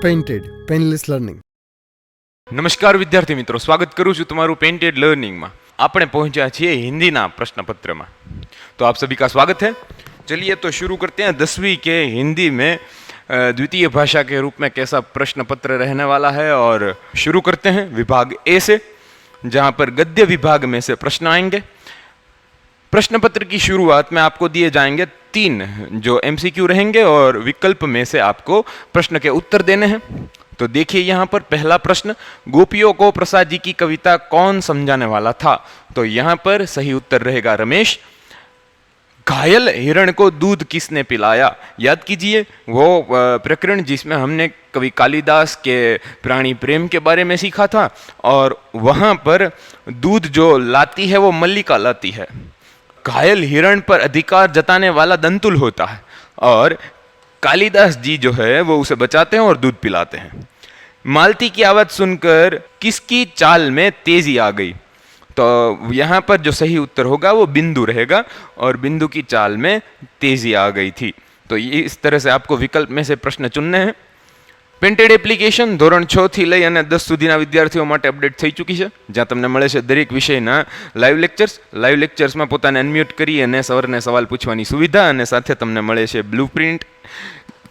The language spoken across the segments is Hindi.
Painted painless learning. નમસ્કાર વિદ્યાર્થી મિત્રો, સ્વાગત કરું છું તમારું पेंटेड लर्निंग में. આપણે પહોંચ્યા છીએ हिंदी प्रश्न में. तो आप सभी का स्वागत है. चलिए तो शुरू करते हैं 10वीं के हिंदी में द्वितीय भाषा के रूप में कैसा प्रश्न पत्र रहने वाला है. और शुरू करते हैं विभाग ए से, जहाँ पर गद्य विभाग में से प्रश्न आएंगे. प्रश्न पत्र की शुरुआत में आपको दिए जाएंगे 3 जो एमसीक्यू रहेंगे और विकल्प में से आपको प्रश्न के उत्तर देने हैं. तो देखिए यहाँ पर पहला प्रश्न, गोपियों को प्रसाद जी की कविता कौन समझाने वाला था? तो यहाँ पर सही उत्तर रहेगा रमेश. घायल हिरण को दूध किसने पिलाया? याद कीजिए वो प्रकरण जिसमें हमने कवि कालिदास के प्राणी प्रेम के बारे में सीखा था, और वहाँ पर दूध जो लाती है वो मल्लिका लाती है. घायल हिरण पर अधिकार जताने वाला दंतुल होता है, और कालिदास जी जो है वो उसे बचाते हैं और दूध पिलाते हैं. मालती की आवाज सुनकर किसकी चाल में तेजी आ गई? तो यहाँ पर जो सही उत्तर होगा वो बिंदु रहेगा, और बिंदु की चाल में तेजी आ गई थी. तो ये इस तरह से आपको विकल्प में से प्रश्न चुनने हैं. पेंटेड एप्लिकेशन ધોરણ 6 થી લઈ અને 10 સુધીના વિદ્યાર્થીઓ માટે અપડેટ થઈ ચૂકી છે, જ્યાં તમને મળે છે દરેક વિષયના લાઈવ લેક્ચર્સમાં પોતાને અનમ્યુટ કરી અને સવારને સવાલ પૂછવાની સુવિધા, અને સાથે તમને મળે છે બ્લુપ્રિન્ટ,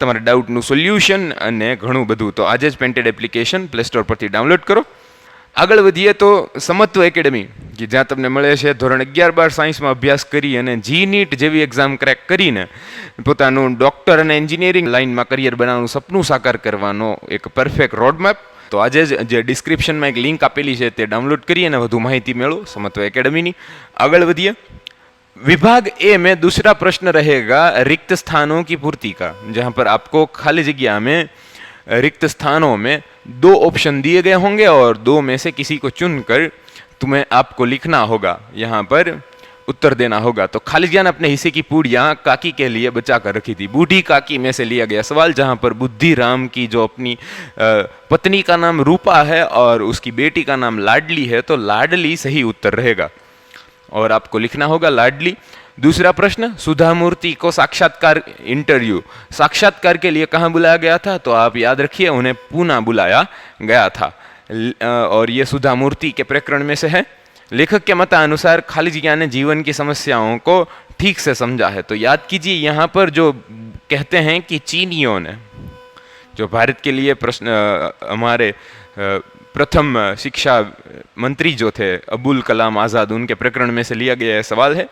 તમારા ડાઉટનું સોલ્યુશન અને ઘણું બધું. તો આજે જ પેન્ટેડ એપ્લિકેશન પ્લે સ્ટોર પરથી ડાઉનલોડ કરો. આગળ વધીએ તો સમત્વ એકેડમી, કે જ્યાં તમને મળે છે ધોરણ 11-12 સાયન્સમાં અભ્યાસ કરી અને જી નીટ જેવી એક્ઝામ ક્રેક કરીને પોતાનું ડૉક્ટર અને એન્જિનિયરિંગ લાઇનમાં કરિયર બનાવવાનું સપનું સાકાર કરવાનો એક પરફેક્ટ રોડમેપ. તો આજે જ જે ડિસ્ક્રિપ્શનમાં એક લિંક આપેલી છે તે ડાઉનલોડ કરી અને વધુ માહિતી મેળવો સમત્વ એકેડમીની. આગળ વધીએ. विभाग ए में दूसरा प्रश्न रहेगा रिक्त स्थानों की पूर्ति का, जहाँ पर आपको खाली जगह में रिक्त स्थानों में 2 ऑप्शन दिए गए होंगे और 2 में से किसी को चुनकर तुम्हें आपको लिखना होगा, यहाँ पर उत्तर देना होगा. तो खाली जगह अपने हिस्से की पूड़ियाँ काकी के लिए बचा कर रखी थी. बूढ़ी काकी में से लिया गया सवाल, जहाँ पर बुद्धिराम की जो अपनी पत्नी का नाम रूपा है और उसकी बेटी का नाम लाडली है, तो लाडली सही उत्तर रहेगा और आपको लिखना होगा लाडली. दूसरा प्रश्न, सुधा मूर्ति को साक्षात्कार के लिए कहाँ बुलाया गया था? तो आप याद रखिए उन्हें पूना बुलाया गया था, और ये सुधा मूर्ति के प्रकरण में से है. लेखक के मतानुसार खाली जगह ने जीवन की समस्याओं को ठीक से समझा है. तो याद कीजिए यहाँ पर जो कहते हैं कि चीनियों ने, जो भारत के लिए प्रश्न हमारे प्रथम शिक्षा मंत्री जो थे अबुल कलाम आज़ाद, उनके प्रकरण में से लिया गया सवाल है,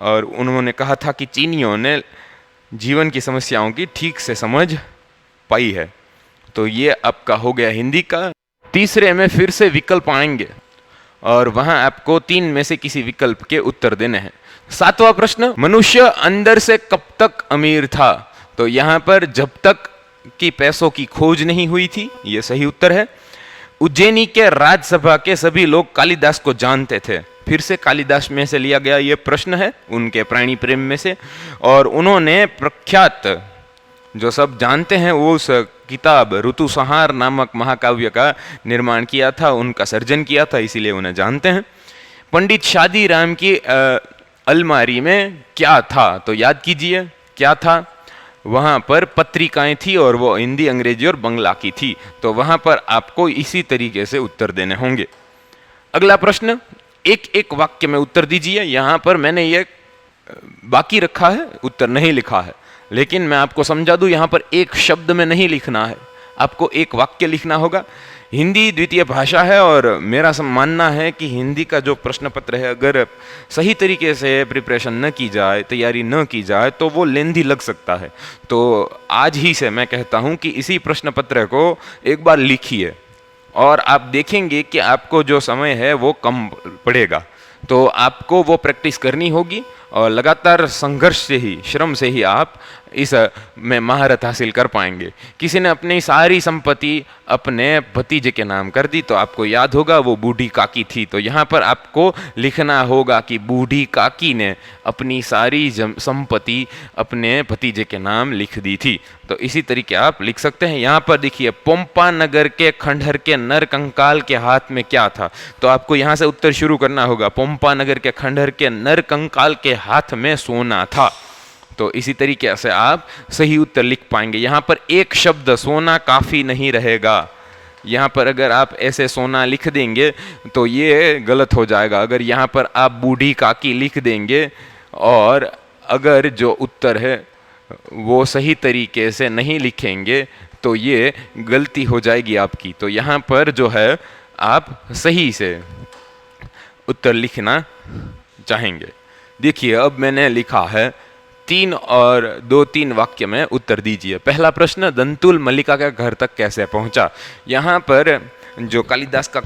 और उन्होंने कहा था कि चीनियों ने जीवन की समस्याओं की ठीक से समझ पाई है. तो ये आपका हो गया हिंदी का. तीसरे में फिर से विकल्प आएंगे और वहाँ आपको 3 में से किसी विकल्प के उत्तर देने हैं. 7वां प्रश्न, मनुष्य अंदर से कब तक अमीर था? तो यहाँ पर जब तक कि पैसों की खोज नहीं हुई थी, ये सही उत्तर है. उज्जैनी के राज्यसभा के सभी लोग कालिदास को जानते थे. फिर से कालिदास में से लिया गया ये प्रश्न है, उनके प्राणी प्रेम में से, और उन्होंने प्रख्यात जो सब जानते हैं वो उस किताब ऋतुसंहार नामक महाकाव्य का निर्माण किया था, उनका सर्जन किया था, इसीलिए उन्हें जानते हैं. पंडित शादी राम की अलमारी में क्या था? तो याद कीजिए क्या था. वहाँ पर पत्रिकाएं थी और वो हिंदी, अंग्रेजी और बंगला की थी. तो वहाँ पर आपको इसी तरीके से उत्तर देने होंगे. अगला प्रश्न, एक वाक्य में उत्तर दीजिए. यहाँ पर मैंने ये बाकी रखा है, उत्तर नहीं लिखा है, लेकिन मैं आपको समझा दूँ, यहाँ पर एक शब्द में नहीं लिखना है, आपको एक वाक्य लिखना होगा. हिंदी द्वितीय भाषा है और मेरा मानना है कि हिंदी का जो प्रश्न पत्र है, अगर सही तरीके से प्रिपरेशन न की जाए, तैयारी न की जाए, तो वो लेंदी लग सकता है. तो आज ही से मैं कहता हूँ कि इसी प्रश्न पत्र को एक बार लिखिए, और आप देखेंगे कि आपको जो समय है वो कम पड़ेगा. तो आपको वो प्रैक्टिस करनी होगी, और लगातार संघर्ष से ही, श्रम से ही आप इस में महारत हासिल कर पाएंगे. किसी ने अपनी सारी संपत्ति अपने भतीजे के नाम कर दी, तो आपको याद होगा वो बूढ़ी काकी थी. तो यहाँ पर आपको लिखना होगा कि बूढ़ी काकी ने अपनी सारी संपत्ति अपने भतीजे के नाम लिख दी थी. तो इसी तरीके आप लिख सकते हैं. यहाँ पर देखिए, पोम्पा नगर के खंडहर के नर कंकाल के हाथ में क्या था? तो आपको यहाँ से उत्तर शुरू करना होगा. पोम्पा नगर के खंडहर के नर कंकाल के हाथ में सोना था. तो इसी तरीके से आप सही उत्तर लिख पाएंगे। यहाँ पर एक शब्द सोना काफ़ी नहीं रहेगा, यहाँ पर अगर आप ऐसे सोना लिख देंगे तो ये गलत हो जाएगा। अगर यहाँ पर आप बूढ़ी काकी लिख देंगे और अगर जो उत्तर है वो सही तरीके से नहीं लिखेंगे तो ये गलती हो जाएगी आपकी। तो यहाँ पर जो है आप सही से उत्तर लिखना चाहेंगे। देखिए अब मैंने लिखा है 3 और 2-3 वाक्य में उत्तर दीजिए। पहला प्रश्न, दंतुल मल्लिका के घर तक कैसे पहुंचा। यहाँ पर जो कालिदास का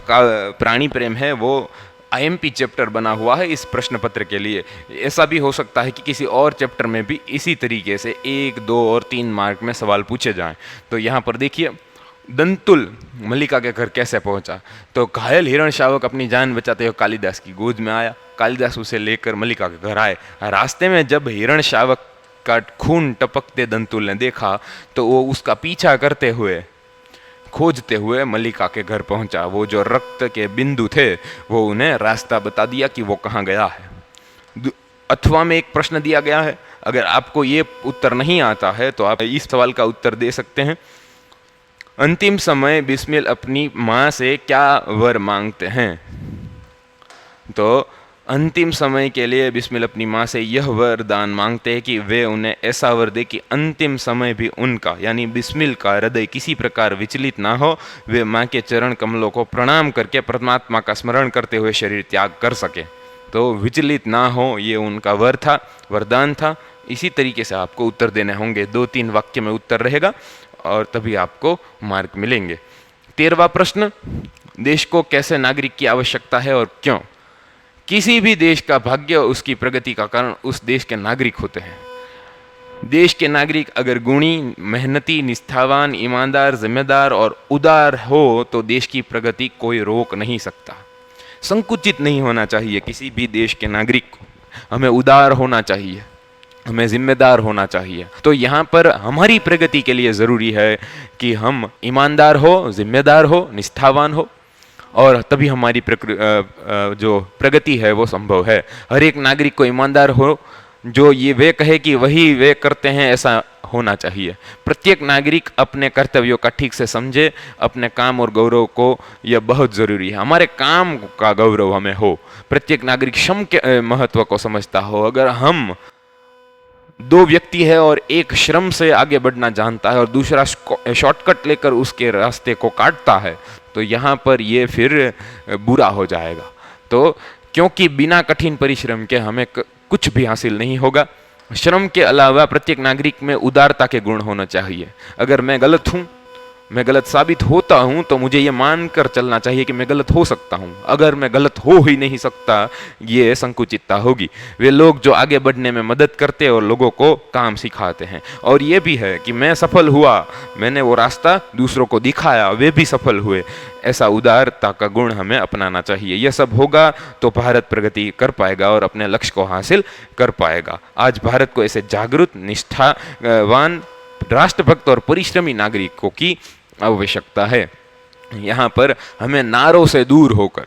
प्राणी प्रेम है वो आईएमपी चैप्टर बना हुआ है इस प्रश्न पत्र के लिए। ऐसा भी हो सकता है कि किसी और चैप्टर में भी इसी तरीके से 1, 2 और 3 मार्क में सवाल पूछे जाएं। तो यहाँ पर देखिए, दंतुल मल्लिका के घर कैसे पहुंचा। तो घायल हिरण शावक अपनी जान बचाते हुए कालिदास की गोद में आया। कालिदास उसे लेकर मल्लिका के घर आए। रास्ते में जब हिरण शावक का खून टपकते दंतुल ने देखा तो वो उसका पीछा करते हुए खोजते हुए मल्लिका के घर पहुंचा। वो जो रक्त के बिंदु थे वो उन्हें रास्ता बता दिया कि वो कहाँ गया है। अथवा में एक प्रश्न दिया गया है, अगर आपको ये उत्तर नहीं आता है तो आप इस सवाल का उत्तर दे सकते हैं। अंतिम समय बिस्मिल अपनी माँ से क्या वर मांगते हैं। तो अंतिम समय के लिए बिस्मिल अपनी माँ से यह वरदान मांगते हैं कि वे उन्हें ऐसा वर दे कि अंतिम समय भी उनका यानी बिस्मिल का हृदय किसी प्रकार विचलित ना हो। वे माँ के चरण कमलों को प्रणाम करके परमात्मा का स्मरण करते हुए शरीर त्याग कर सके। तो विचलित ना हो, ये उनका वर था, वरदान था। इसी तरीके से आपको उत्तर देने होंगे। 2-3 वाक्य में उत्तर रहेगा और तभी आपको मार्क मिलेंगे। 13वां प्रश्न, देश को कैसे नागरिक की आवश्यकता है और क्यों। किसी भी देश का भाग्य उसकी प्रगति का कारण उस देश के नागरिक होते हैं। देश के नागरिक अगर गुणी, मेहनती, निष्ठावान, ईमानदार, जिम्मेदार और उदार हो तो देश की प्रगति कोई रोक नहीं सकता। संकुचित नहीं होना चाहिए किसी भी देश के नागरिक को। हमें उदार होना चाहिए, हमें जिम्मेदार होना चाहिए। तो यहाँ पर हमारी प्रगति के लिए ज़रूरी है कि हम ईमानदार हो, जिम्मेदार हो, निष्ठावान हो, और तभी हमारी जो प्रगति है वो संभव है। हर एक नागरिक को ईमानदार हो, जो ये वे कहे कि वही वे करते हैं, ऐसा होना चाहिए। प्रत्येक नागरिक अपने कर्तव्यों का ठीक से समझे, अपने काम और गौरव को, यह बहुत ज़रूरी है। हमारे काम का गौरव हमें हो। प्रत्येक नागरिक श्रम के महत्व को समझता हो। अगर हम 2 व्यक्ति है और एक श्रम से आगे बढ़ना जानता है और दूसरा शॉर्टकट लेकर उसके रास्ते को काटता है तो यहाँ पर ये फिर बुरा हो जाएगा। तो क्योंकि बिना कठिन परिश्रम के हमें कुछ भी हासिल नहीं होगा। श्रम के अलावा प्रत्येक नागरिक में उदारता के गुण होना चाहिए। अगर मैं गलत हूँ, मैं गलत साबित होता हूँ तो मुझे ये मानकर चलना चाहिए कि मैं गलत हो सकता हूँ। अगर मैं गलत हो ही नहीं सकता, ये संकुचितता होगी। वे लोग जो आगे बढ़ने में मदद करते और लोगों को काम सिखाते हैं। और ये भी है कि मैं सफल हुआ, मैंने वो रास्ता दूसरों को दिखाया, वे भी सफल हुए। ऐसा उदारता का गुण हमें अपनाना चाहिए। यह सब होगा तो भारत प्रगति कर पाएगा और अपने लक्ष्य को हासिल कर पाएगा। आज भारत को ऐसे जागरूक, निष्ठावान, राष्ट्रभक्त और परिश्रमी नागरिकों की आवश्यकता है। यहाँ पर हमें नारों से दूर होकर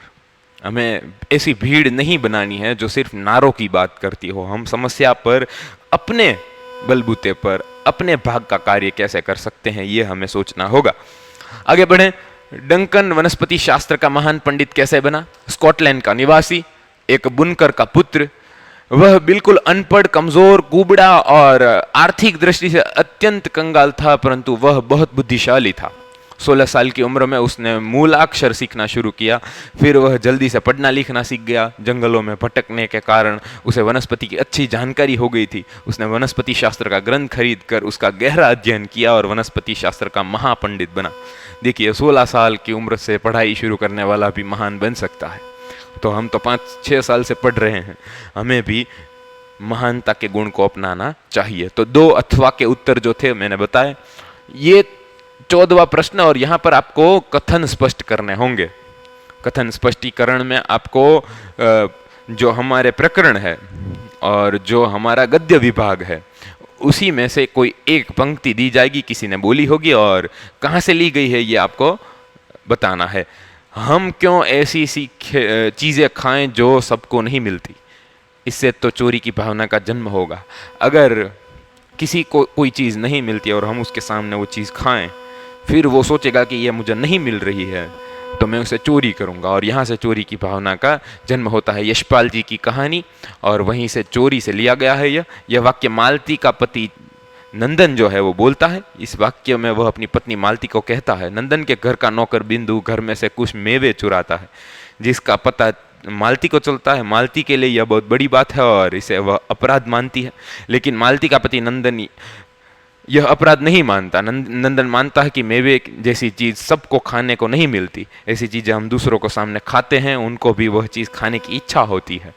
हमें ऐसी भीड़ नहीं बनानी है जो सिर्फ नारों की बात करती हो। हम समस्या पर अपने बलबूते पर अपने भाग का कार्य कैसे कर सकते हैं, ये हमें सोचना होगा। आगे बढ़ें। डंकन वनस्पति शास्त्र का महान पंडित कैसे बना। स्कॉटलैंड का निवासी, एक बुनकर का पुत्र। वह बिल्कुल अनपढ़, कमजोर, कुबड़ा और आर्थिक दृष्टि से अत्यंत कंगाल था, परंतु वह बहुत बुद्धिशाली था। 16 साल की उम्र में उसने मूलाक्षर सीखना शुरू किया। फिर वह जल्दी से पढ़ना लिखना सीख गया। जंगलों में भटकने के कारण उसे वनस्पति की अच्छी जानकारी हो गई थी। उसने वनस्पति शास्त्र का ग्रंथ खरीद कर उसका गहरा अध्ययन किया और वनस्पति शास्त्र का महापंडित बना। देखिए, 16 साल की उम्र से पढ़ाई शुरू करने वाला भी महान बन सकता है। तो हम तो 5-6 साल से पढ़ रहे हैं, हमें भी महानता के गुण को अपनाना चाहिए। तो 2 अथवा के उत्तर जो थे मैंने बताए। ये 14वां प्रश्न, और यहाँ पर आपको कथन स्पष्ट करने होंगे। कथन स्पष्टीकरण में आपको जो हमारे प्रकरण है और जो हमारा गद्य विभाग है उसी में से कोई एक पंक्ति दी जाएगी, किसी ने बोली होगी और कहाँ से ली गई है ये आपको बताना है। हम क्यों ऐसी चीज़ें खाएं जो सबको नहीं मिलती, इससे तो चोरी की भावना का जन्म होगा। अगर किसी को कोई चीज़ नहीं मिलती और हम उसके सामने वो चीज़ खाएं, फिर वो सोचेगा कि ये मुझे नहीं मिल रही है तो मैं उसे चोरी करूंगा, और यहाँ से चोरी की भावना का जन्म होता है। यशपाल जी की कहानी, और वहीं से चोरी से लिया गया है यह वाक्य मालती का पति नंदन जो है वो बोलता है। इस वाक्य में वह अपनी पत्नी मालती को कहता है, नंदन के घर का नौकर बिंदु घर में से कुछ मेवे चुराता है। जिसका पता मालती को चलता है, मालती के लिए यह बहुत बड़ी बात है और इसे वह अपराध मानती है। लेकिन मालती का पति नंदन यह अपराध नहीं मानता। नंदन मानता है कि मेवे जैसी चीज़ सबको खाने को नहीं मिलती, ऐसी चीज़ें हम दूसरों को सामने खाते हैं, उनको भी वह चीज़ खाने की इच्छा होती है,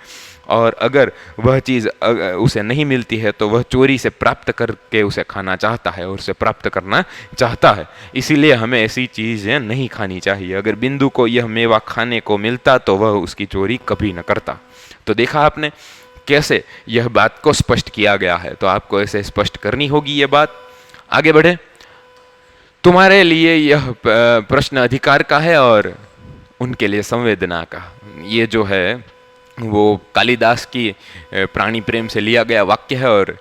और अगर वह चीज़ उसे नहीं मिलती है तो वह चोरी से प्राप्त करके उसे खाना चाहता है और उसे प्राप्त करना चाहता है। इसीलिए हमें ऐसी चीज़ें नहीं खानी चाहिए। अगर बिंदु को यह मेवा खाने को मिलता तो वह उसकी चोरी कभी न करता। तो देखा आपने कैसे यह बात को स्पष्ट किया गया है, तो आपको ऐसे स्पष्ट करनी होगी ये बात। आगे बढ़े। तुम्हारे लिए यह प्रश्न अधिकार का है और उनके लिए संवेदना का। ये जो है वो कालिदास की प्राणी प्रेम से लिया गया वाक्य है और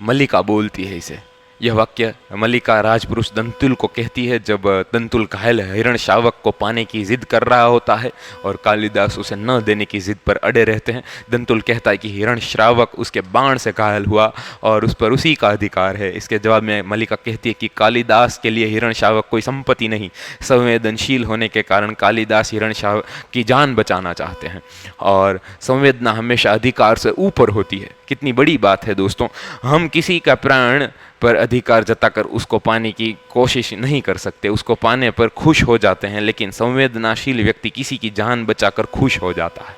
मल्लिका बोलती है इसे। यह वाक्य मल्लिका राजपुरुष दंतुल को कहती है जब दंतुल घायल हिरण शावक को पाने की जिद कर रहा होता है और कालिदास उसे न देने की जिद पर अड़े रहते हैं। दंतुल कहता है कि हिरण श्रावक उसके बाण से घायल हुआ और उस पर उसी का अधिकार है। इसके जवाब में मल्लिका कहती है कि कालिदास के लिए हिरण शावक कोई संपत्ति नहीं, संवेदनशील होने के कारण कालिदास हिरण शावक की जान बचाना चाहते हैं, और संवेदना हमेशा अधिकार से ऊपर होती है। कितनी बड़ी बात है दोस्तों। हम किसी का प्राण पर अधिकार जताकर उसको पाने की कोशिश नहीं कर सकते, उसको पाने पर खुश हो जाते हैं, लेकिन संवेदनाशील व्यक्ति किसी की जान बचाकर खुश हो जाता है।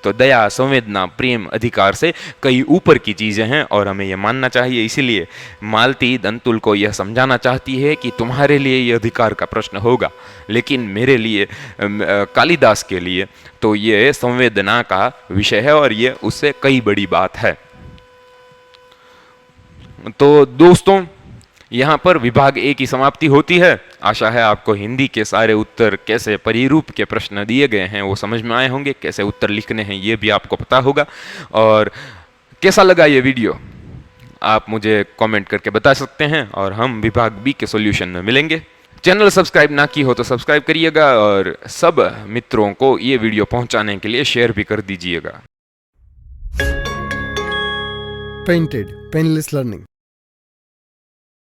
तो दया, संवेदना, प्रेम अधिकार से कई ऊपर की चीज़ें हैं और हमें यह मानना चाहिए। इसीलिए मालती दंतुल को यह समझाना चाहती है कि तुम्हारे लिए यह अधिकार का प्रश्न होगा, लेकिन मेरे लिए, कालिदास के लिए तो ये संवेदना का विषय है और ये उससे कई बड़ी बात है। तो दोस्तों यहाँ पर विभाग ए की समाप्ति होती है। आशा है आपको हिंदी के सारे उत्तर, कैसे परिरूप के प्रश्न दिए गए हैं वो समझ में आए होंगे, कैसे उत्तर लिखने हैं ये भी आपको पता होगा। और कैसा लगा ये वीडियो आप मुझे कमेंट करके बता सकते हैं, और हम विभाग बी के सॉल्यूशन में मिलेंगे। चैनल सब्सक्राइब ना की हो तो सब्सक्राइब करिएगा और सब मित्रों को ये वीडियो पहुंचाने के लिए शेयर भी कर दीजिएगा। Painted painless learning.